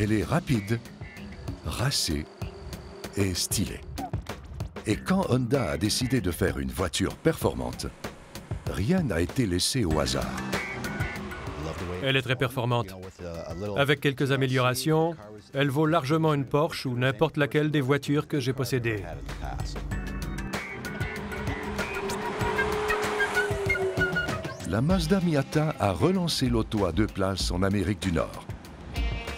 Elle est rapide, racée et stylée. Et quand Honda a décidé de faire une voiture performante, rien n'a été laissé au hasard. Elle est très performante. Avec quelques améliorations, elle vaut largement une Porsche ou n'importe laquelle des voitures que j'ai possédées. La Mazda Miata a relancé l'auto à 2 places en Amérique du Nord.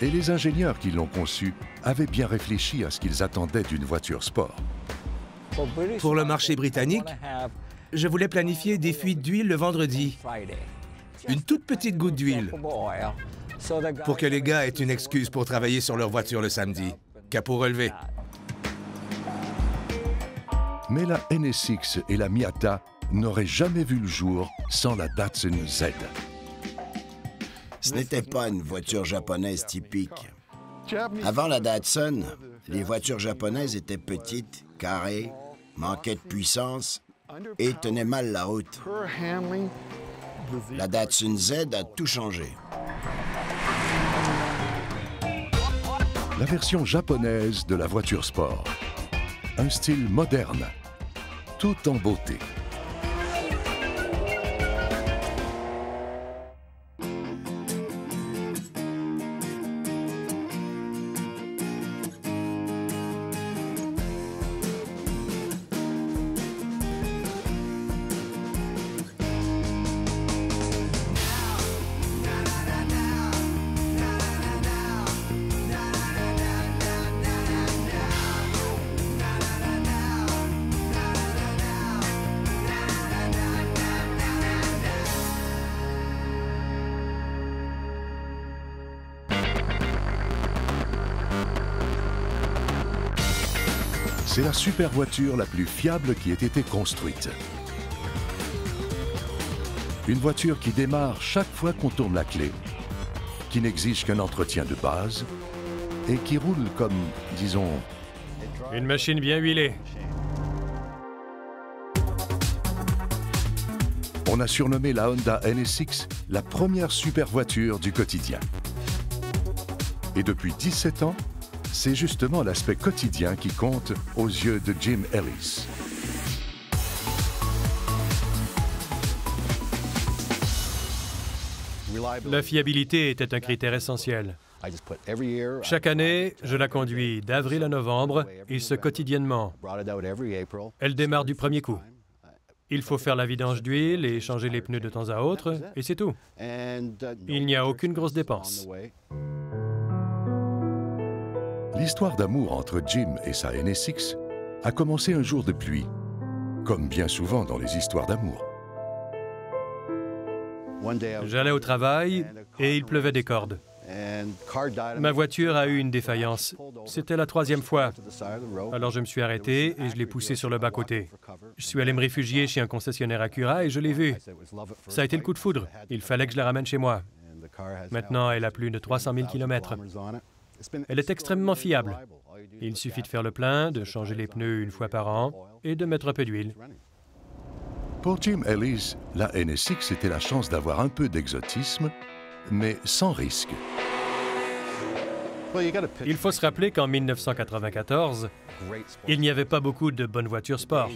Et les ingénieurs qui l'ont conçue avaient bien réfléchi à ce qu'ils attendaient d'une voiture sport. Pour le marché britannique, je voulais planifier des fuites d'huile le vendredi. Une toute petite goutte d'huile. Pour que les gars aient une excuse pour travailler sur leur voiture le samedi. Capot relevé. Mais la NSX et la Miata n'auraient jamais vu le jour sans la Datsun Z. Ce n'était pas une voiture japonaise typique. Avant la Datsun, les voitures japonaises étaient petites, carrées, manquaient de puissance et tenaient mal la route. La Datsun Z a tout changé. La version japonaise de la voiture sport. Un style moderne, tout en beauté. C'est la super voiture la plus fiable qui ait été construite. Une voiture qui démarre chaque fois qu'on tourne la clé, qui n'exige qu'un entretien de base et qui roule comme, disons... Une machine bien huilée. On a surnommé la Honda NSX la première super voiture du quotidien. Et depuis 17 ans, c'est justement l'aspect quotidien qui compte aux yeux de Jim Ellis. La fiabilité était un critère essentiel. Chaque année, je la conduis d'avril à novembre, et ce quotidiennement. Elle démarre du premier coup. Il faut faire la vidange d'huile et changer les pneus de temps à autre, et c'est tout. Il n'y a aucune grosse dépense. L'histoire d'amour entre Jim et sa NSX a commencé un jour de pluie, comme bien souvent dans les histoires d'amour. J'allais au travail et il pleuvait des cordes. Ma voiture a eu une défaillance. C'était la 3e fois. Alors je me suis arrêté et je l'ai poussée sur le bas-côté. Je suis allé me réfugier chez un concessionnaire Acura et je l'ai vue. Ça a été le coup de foudre. Il fallait que je la ramène chez moi. Maintenant, elle a plus de 300 000 km. Elle est extrêmement fiable. Il suffit de faire le plein, de changer les pneus une fois par an et de mettre un peu d'huile. Pour Jim Ellis, la NSX était la chance d'avoir un peu d'exotisme, mais sans risque. Il faut se rappeler qu'en 1994, il n'y avait pas beaucoup de bonnes voitures sport.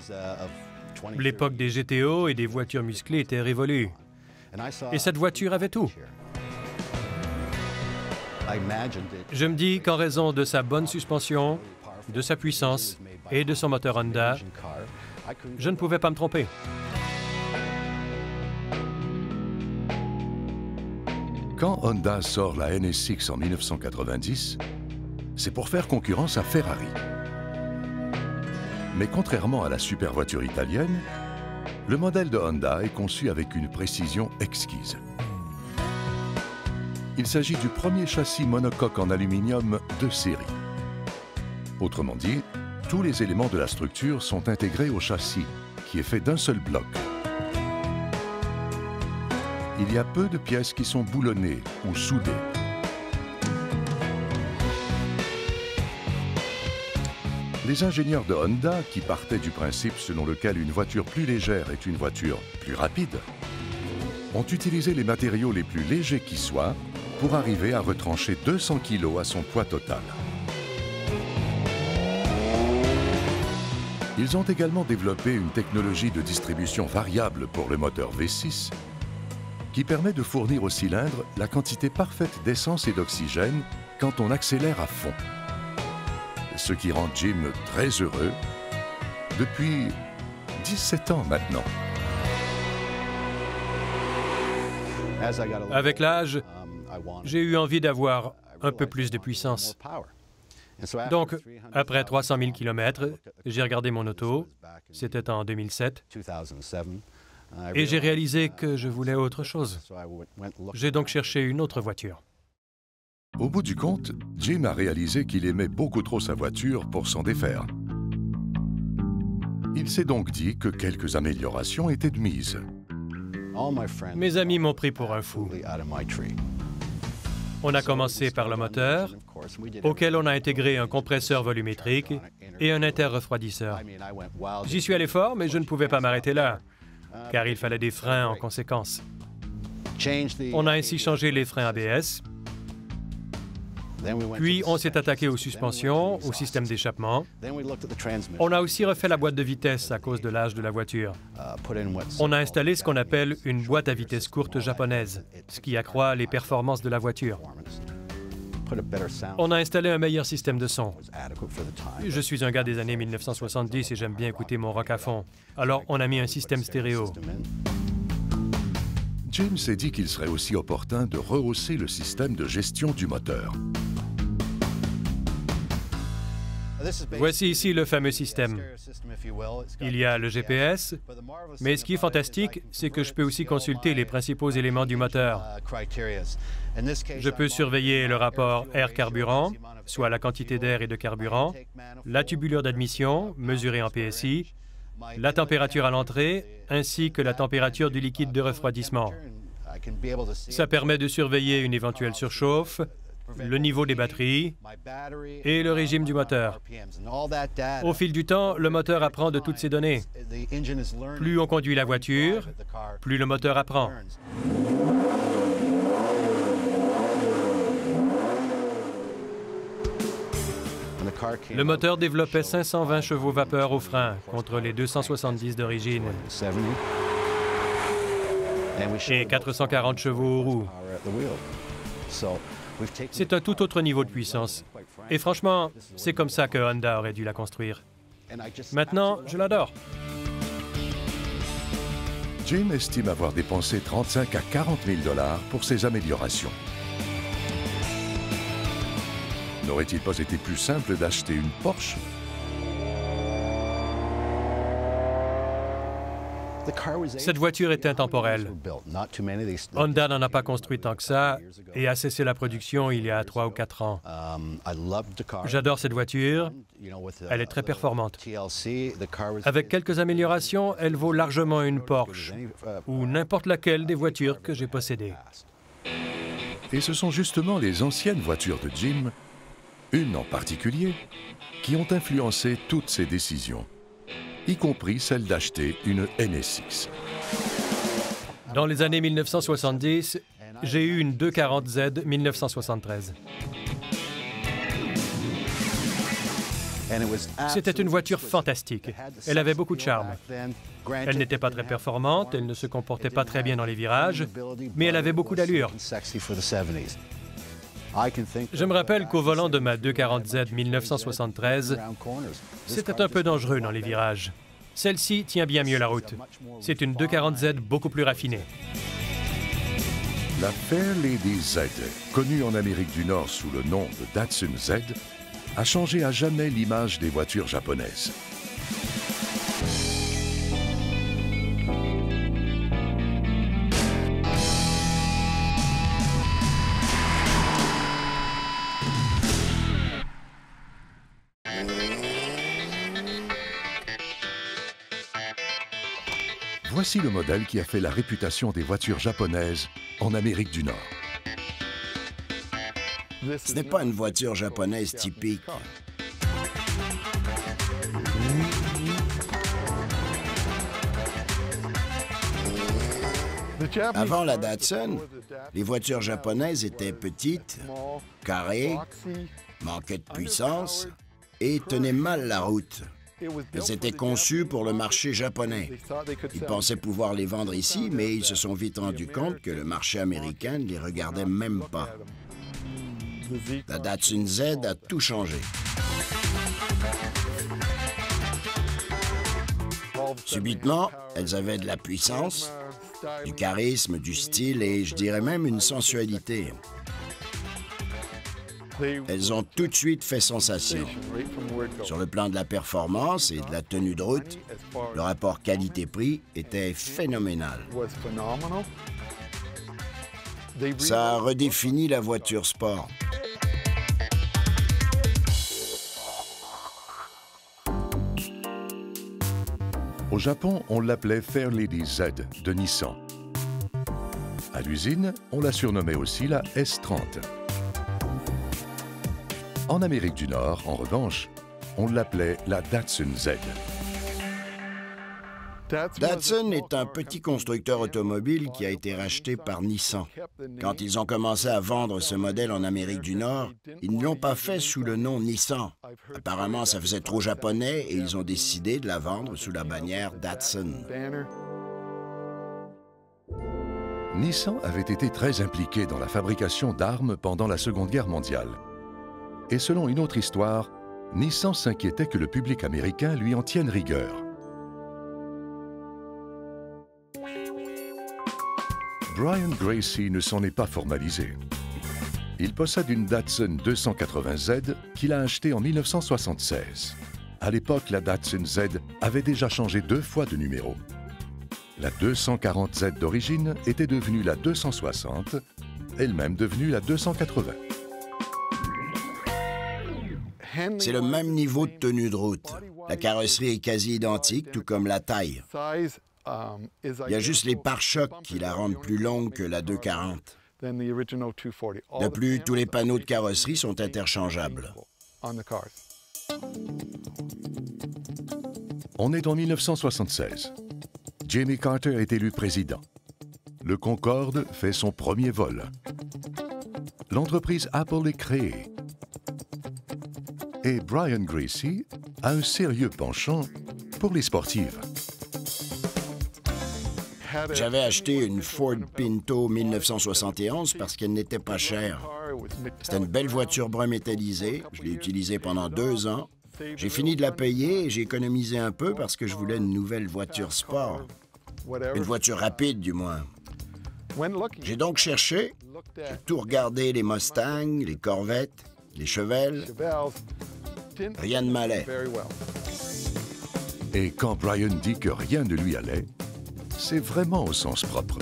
L'époque des GTO et des voitures musclées était révolue. Et cette voiture avait tout. Je me dis qu'en raison de sa bonne suspension, de sa puissance et de son moteur Honda, je ne pouvais pas me tromper. Quand Honda sort la NSX en 1990, c'est pour faire concurrence à Ferrari. Mais contrairement à la super voiture italienne, le modèle de Honda est conçu avec une précision exquise. Il s'agit du premier châssis monocoque en aluminium de série. Autrement dit, tous les éléments de la structure sont intégrés au châssis, qui est fait d'un seul bloc. Il y a peu de pièces qui sont boulonnées ou soudées. Les ingénieurs de Honda, qui partaient du principe selon lequel une voiture plus légère est une voiture plus rapide, ont utilisé les matériaux les plus légers qui soient pour arriver à retrancher 200 kg à son poids total. Ils ont également développé une technologie de distribution variable pour le moteur V6 qui permet de fournir au cylindre la quantité parfaite d'essence et d'oxygène quand on accélère à fond. Ce qui rend Jim très heureux depuis 17 ans maintenant. Avec l'âge, j'ai eu envie d'avoir un peu plus de puissance. Donc, après 300 000 km, j'ai regardé mon auto, c'était en 2007, et j'ai réalisé que je voulais autre chose. J'ai donc cherché une autre voiture. Au bout du compte, Jim a réalisé qu'il aimait beaucoup trop sa voiture pour s'en défaire. Il s'est donc dit que quelques améliorations étaient de mise. Mes amis m'ont pris pour un fou. On a commencé par le moteur, auquel on a intégré un compresseur volumétrique et un interrefroidisseur. J'y suis allé fort, mais je ne pouvais pas m'arrêter là, car il fallait des freins en conséquence. On a ainsi changé les freins ABS, puis on s'est attaqué aux suspensions, au système d'échappement. On a aussi refait la boîte de vitesse à cause de l'âge de la voiture. On a installé ce qu'on appelle une boîte à vitesse courte japonaise, ce qui accroît les performances de la voiture. On a installé un meilleur système de son. Je suis un gars des années 1970 et j'aime bien écouter mon rock à fond. Alors on a mis un système stéréo. Jim s'est dit qu'il serait aussi opportun de rehausser le système de gestion du moteur. Voici ici le fameux système. Il y a le GPS, mais ce qui est fantastique, c'est que je peux aussi consulter les principaux éléments du moteur. Je peux surveiller le rapport air-carburant, soit la quantité d'air et de carburant, la tubulure d'admission, mesurée en PSI, la température à l'entrée, ainsi que la température du liquide de refroidissement. Ça permet de surveiller une éventuelle surchauffe, le niveau des batteries et le régime du moteur. Au fil du temps, le moteur apprend de toutes ces données. Plus on conduit la voiture, plus le moteur apprend. Le moteur développait 520 chevaux vapeur au frein contre les 270 d'origine et 440 chevaux aux roues. C'est un tout autre niveau de puissance. Et franchement, c'est comme ça que Honda aurait dû la construire. Maintenant, je l'adore. Jim estime avoir dépensé 35 à 40 000 $ pour ces améliorations. N'aurait-il pas été plus simple d'acheter une Porsche? Cette voiture est intemporelle. Honda n'en a pas construit tant que ça et a cessé la production il y a 3 ou 4 ans. J'adore cette voiture. Elle est très performante. Avec quelques améliorations, elle vaut largement une Porsche ou n'importe laquelle des voitures que j'ai possédées. Et ce sont justement les anciennes voitures de Jim, une en particulier, qui ont influencé toutes ses décisions, y compris celle d'acheter une NSX. Dans les années 1970, j'ai eu une 240Z 1973. C'était une voiture fantastique. Elle avait beaucoup de charme. Elle n'était pas très performante, elle ne se comportait pas très bien dans les virages, mais elle avait beaucoup d'allure. Je me rappelle qu'au volant de ma 240Z 1973, c'était un peu dangereux dans les virages. Celle-ci tient bien mieux la route. C'est une 240Z beaucoup plus raffinée. La Fairlady Z, connue en Amérique du Nord sous le nom de Datsun Z, a changé à jamais l'image des voitures japonaises. Voici le modèle qui a fait la réputation des voitures japonaises en Amérique du Nord. Ce n'est pas une voiture japonaise typique. Avant la Datsun, les voitures japonaises étaient petites, carrées, manquaient de puissance et tenaient mal la route. Elles étaient conçues pour le marché japonais. Ils pensaient pouvoir les vendre ici, mais ils se sont vite rendus compte que le marché américain ne les regardait même pas. La Datsun Z a tout changé. Subitement, elles avaient de la puissance, du charisme, du style et je dirais même une sensualité. Elles ont tout de suite fait sensation. Sur le plan de la performance et de la tenue de route, le rapport qualité-prix était phénoménal. Ça a redéfini la voiture sport. Au Japon, on l'appelait Fairlady Z de Nissan. À l'usine, on la surnommait aussi la S30. En Amérique du Nord, en revanche, on l'appelait la Datsun Z. Datsun est un petit constructeur automobile qui a été racheté par Nissan. Quand ils ont commencé à vendre ce modèle en Amérique du Nord, ils ne l'ont pas fait sous le nom Nissan. Apparemment, ça faisait trop japonais et ils ont décidé de la vendre sous la bannière Datsun. Nissan avait été très impliqué dans la fabrication d'armes pendant la Seconde Guerre mondiale. Et selon une autre histoire, Nissan s'inquiétait que le public américain lui en tienne rigueur. Brian Gracie ne s'en est pas formalisé. Il possède une Datsun 280Z qu'il a achetée en 1976. À l'époque, la Datsun Z avait déjà changé 2 fois de numéro. La 240Z d'origine était devenue la 260, elle-même devenue la 280. C'est le même niveau de tenue de route. La carrosserie est quasi identique, tout comme la taille. Il y a juste les pare-chocs qui la rendent plus longue que la 240. De plus, tous les panneaux de carrosserie sont interchangeables. On est en 1976. Jimmy Carter est élu président. Le Concorde fait son premier vol. L'entreprise Apple est créée. Et Brian Gracie a un sérieux penchant pour les sportives. J'avais acheté une Ford Pinto 1971 parce qu'elle n'était pas chère. C'était une belle voiture brun métallisée. Je l'ai utilisée pendant 2 ans. J'ai fini de la payer et j'ai économisé un peu parce que je voulais une nouvelle voiture sport. Une voiture rapide, du moins. J'ai donc cherché, j'ai tout regardé, les Mustangs, les Corvettes, les Chevelles. Rien ne m'allait. Et quand Brian dit que rien ne lui allait, c'est vraiment au sens propre.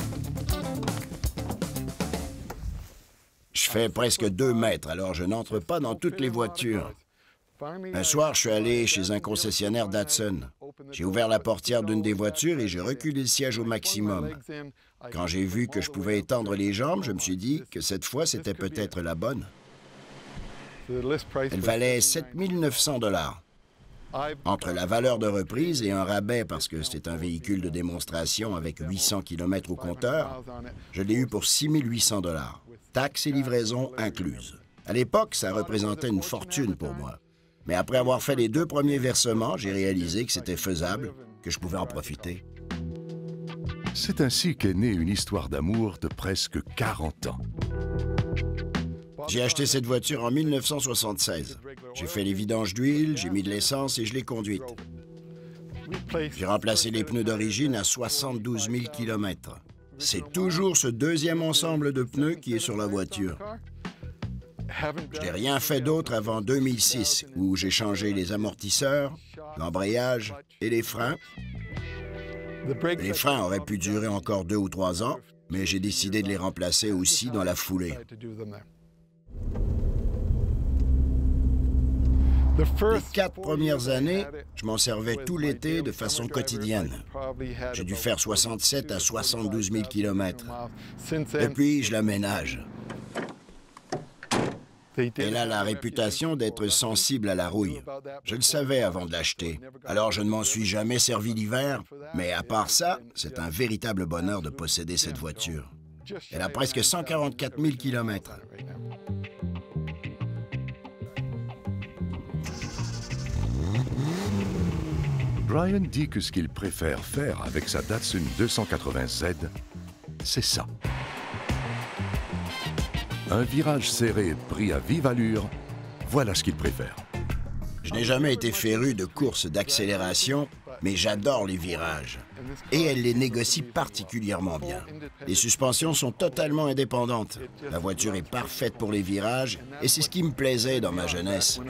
Je fais presque 2 mètres, alors je n'entre pas dans toutes les voitures. Un soir, je suis allé chez un concessionnaire Datsun. J'ai ouvert la portière d'une des voitures et j'ai reculé le siège au maximum. Quand j'ai vu que je pouvais étendre les jambes, je me suis dit que cette fois, c'était peut-être la bonne. Elle valait 7 900 $. Entre la valeur de reprise et un rabais parce que c'est un véhicule de démonstration avec 800 km au compteur, je l'ai eu pour 6 800 $, taxes et livraison incluses. À l'époque, ça représentait une fortune pour moi. Mais après avoir fait les 2 premiers versements, j'ai réalisé que c'était faisable, que je pouvais en profiter. C'est ainsi qu'est née une histoire d'amour de presque 40 ans. J'ai acheté cette voiture en 1976. J'ai fait les vidanges d'huile, j'ai mis de l'essence et je l'ai conduite. J'ai remplacé les pneus d'origine à 72 000 km. C'est toujours ce 2e ensemble de pneus qui est sur la voiture. Je n'ai rien fait d'autre avant 2006, où j'ai changé les amortisseurs, l'embrayage et les freins. Les freins auraient pu durer encore 2 ou 3 ans, mais j'ai décidé de les remplacer aussi dans la foulée. Les 4 premières années, je m'en servais tout l'été de façon quotidienne. J'ai dû faire 67 à 72 000 km. Depuis, je l'aménage. Elle a la réputation d'être sensible à la rouille. Je le savais avant de l'acheter. Alors je ne m'en suis jamais servi l'hiver, mais à part ça, c'est un véritable bonheur de posséder cette voiture. Elle a presque 144 000 km. Brian dit que ce qu'il préfère faire avec sa Datsun 280Z, c'est ça. Un virage serré pris à vive allure, voilà ce qu'il préfère. Je n'ai jamais été féru de courses d'accélération, mais j'adore les virages. Et elle les négocie particulièrement bien. Les suspensions sont totalement indépendantes. La voiture est parfaite pour les virages, et c'est ce qui me plaisait dans ma jeunesse.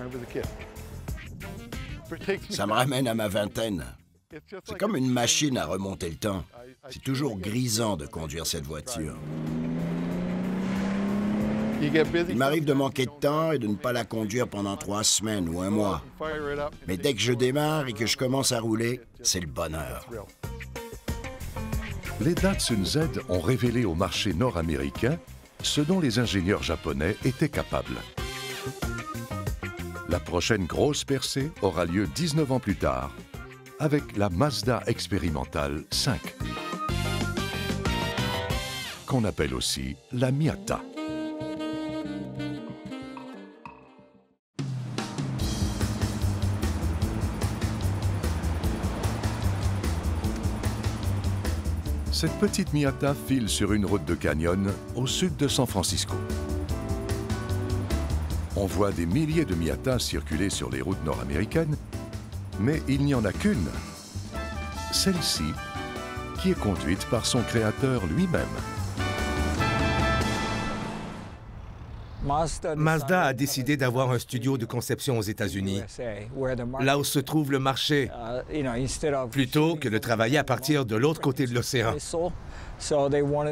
Ça me ramène à ma vingtaine. C'est comme une machine à remonter le temps. C'est toujours grisant de conduire cette voiture. Il m'arrive de manquer de temps et de ne pas la conduire pendant 3 semaines ou 1 mois. Mais dès que je démarre et que je commence à rouler, c'est le bonheur. Les Datsun Z ont révélé au marché nord-américain ce dont les ingénieurs japonais étaient capables. La prochaine grosse percée aura lieu 19 ans plus tard, avec la Mazda expérimentale 5, qu'on appelle aussi la Miata. Cette petite Miata file sur une route de canyon au sud de San Francisco. On voit des milliers de Miatas circuler sur les routes nord-américaines, mais il n'y en a qu'une, celle-ci, qui est conduite par son créateur lui-même. Mazda a décidé d'avoir un studio de conception aux États-Unis, là où se trouve le marché, plutôt que de travailler à partir de l'autre côté de l'océan.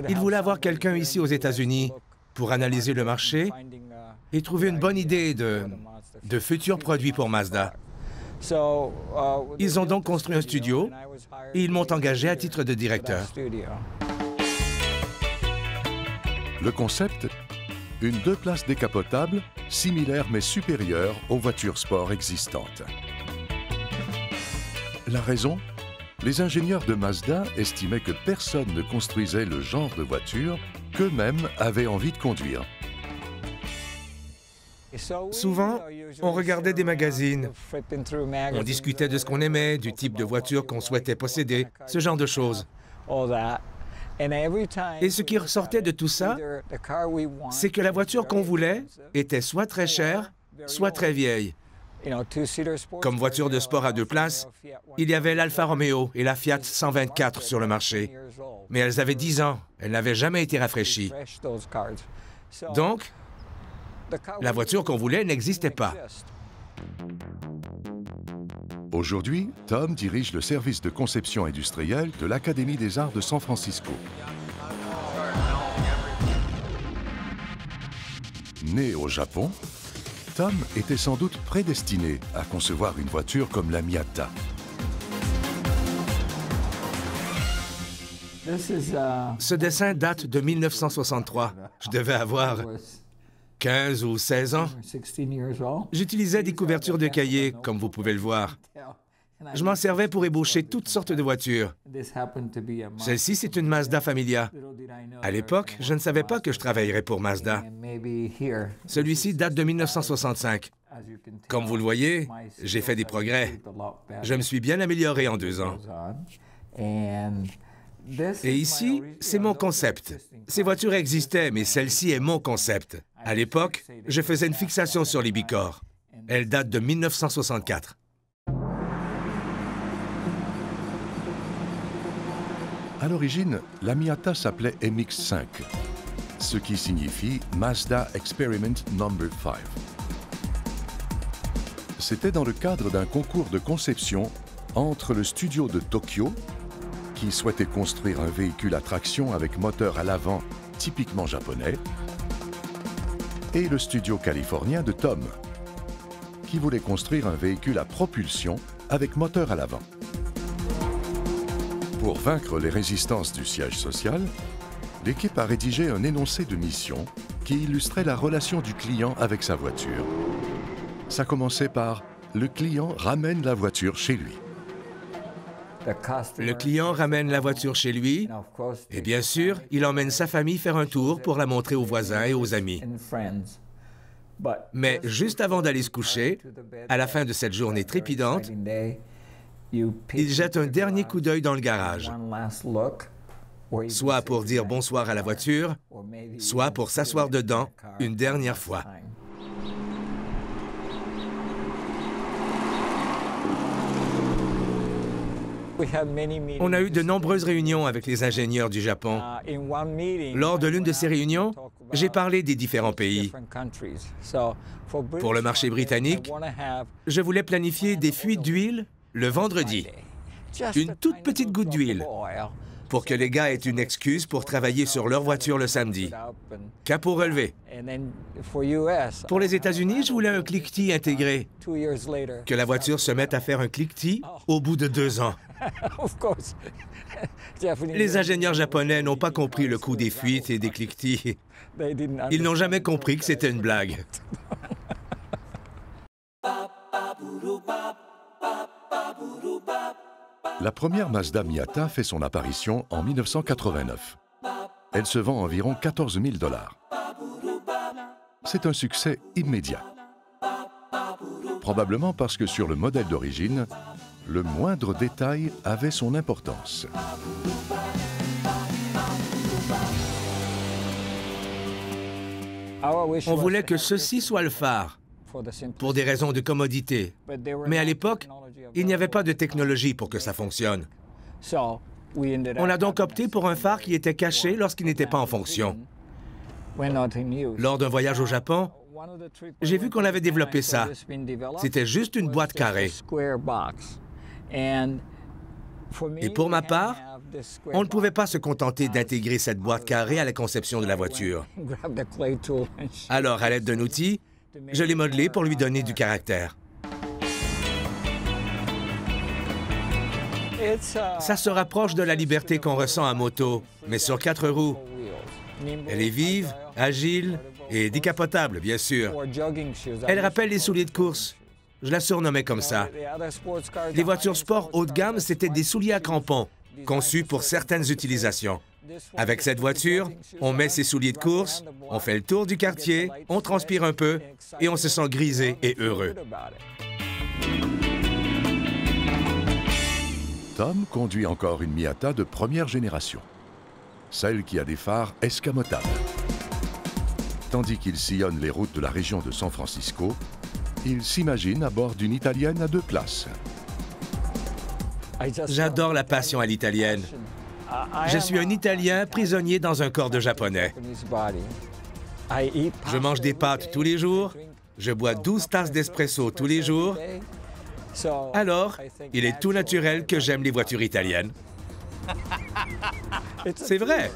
Ils voulaient avoir quelqu'un ici aux États-Unis pour analyser le marché et trouver une bonne idée de futurs produits pour Mazda. Ils ont donc construit un studio et ils m'ont engagé à titre de directeur. Le concept, une 2 places décapotable, similaire mais supérieure aux voitures sport existantes. La raison? Les ingénieurs de Mazda estimaient que personne ne construisait le genre de voiture qu'eux-mêmes avaient envie de conduire. Souvent, on regardait des magazines, on discutait de ce qu'on aimait, du type de voiture qu'on souhaitait posséder, ce genre de choses. Et ce qui ressortait de tout ça, c'est que la voiture qu'on voulait était soit très chère, soit très vieille. Comme voiture de sport à 2 places, il y avait l'Alfa Romeo et la Fiat 124 sur le marché. Mais elles avaient 10 ans, elles n'avaient jamais été rafraîchies. Donc, la voiture qu'on voulait n'existait pas. Aujourd'hui, Tom dirige le service de conception industrielle de l'Académie des Arts de San Francisco. Né au Japon, Tom était sans doute prédestiné à concevoir une voiture comme la Miata. Ce dessin date de 1963. Je devais avoir 15 ou 16 ans. J'utilisais des couvertures de cahiers, comme vous pouvez le voir. Je m'en servais pour ébaucher toutes sortes de voitures. Celle-ci, c'est une Mazda Familia. À l'époque, je ne savais pas que je travaillerais pour Mazda. Celui-ci date de 1965. Comme vous le voyez, j'ai fait des progrès. Je me suis bien amélioré en 2 ans. Et ici, c'est mon concept. Ces voitures existaient, mais celle-ci est mon concept. À l'époque, je faisais une fixation sur les bicorps. Elle date de 1964. À l'origine, la Miata s'appelait MX-5, ce qui signifie Mazda Experiment No. 5. C'était dans le cadre d'un concours de conception entre le studio de Tokyo, qui souhaitait construire un véhicule à traction avec moteur à l'avant typiquement japonais, et le studio californien de Tom, qui voulait construire un véhicule à propulsion avec moteur à l'avant. Pour vaincre les résistances du siège social, l'équipe a rédigé un énoncé de mission qui illustrait la relation du client avec sa voiture. Ça commençait par « le client ramène la voiture chez lui ». Le client ramène la voiture chez lui et bien sûr, il emmène sa famille faire un tour pour la montrer aux voisins et aux amis. Mais juste avant d'aller se coucher, à la fin de cette journée trépidante, il jette un dernier coup d'œil dans le garage, soit pour dire bonsoir à la voiture, soit pour s'asseoir dedans une dernière fois. On a eu de nombreuses réunions avec les ingénieurs du Japon. Lors de l'une de ces réunions, j'ai parlé des différents pays. Pour le marché britannique, je voulais planifier des fuites d'huile le vendredi. Une toute petite goutte d'huile pour que les gars aient une excuse pour travailler sur leur voiture le samedi. Capot relevé. Pour les États-Unis, je voulais un cliquetis intégré. Que la voiture se mette à faire un cliquetis au bout de 2 ans. Les ingénieurs japonais n'ont pas compris le coût des fuites et des cliquetis. Ils n'ont jamais compris que c'était une blague. La première Mazda Miata fait son apparition en 1989. Elle se vend environ 14 000 $. C'est un succès immédiat. Probablement parce que sur le modèle d'origine, le moindre détail avait son importance. On voulait que ceci soit le phare, pour des raisons de commodité. Mais à l'époque, il n'y avait pas de technologie pour que ça fonctionne. On a donc opté pour un phare qui était caché lorsqu'il n'était pas en fonction. Lors d'un voyage au Japon, j'ai vu qu'on avait développé ça. C'était juste une boîte carrée. Et pour ma part, on ne pouvait pas se contenter d'intégrer cette boîte carrée à la conception de la voiture. Alors, à l'aide d'un outil, je l'ai modelé pour lui donner du caractère. Ça se rapproche de la liberté qu'on ressent à moto, mais sur 4 roues. Elle est vive, agile et décapotable, bien sûr. Elle rappelle les souliers de course. Je la surnommais comme ça. Les voitures sport haut de gamme, c'était des souliers à crampons, conçus pour certaines utilisations. Avec cette voiture, on met ses souliers de course, on fait le tour du quartier, on transpire un peu et on se sent grisé et heureux. Tom conduit encore une Miata de première génération, celle qui a des phares escamotables. Tandis qu'il sillonne les routes de la région de San Francisco, il s'imagine à bord d'une italienne à 2 places. J'adore la passion à l'italienne. Je suis un Italien prisonnier dans un corps de Japonais. Je mange des pâtes tous les jours, je bois 12 tasses d'espresso tous les jours. Alors, il est tout naturel que j'aime les voitures italiennes. C'est vrai.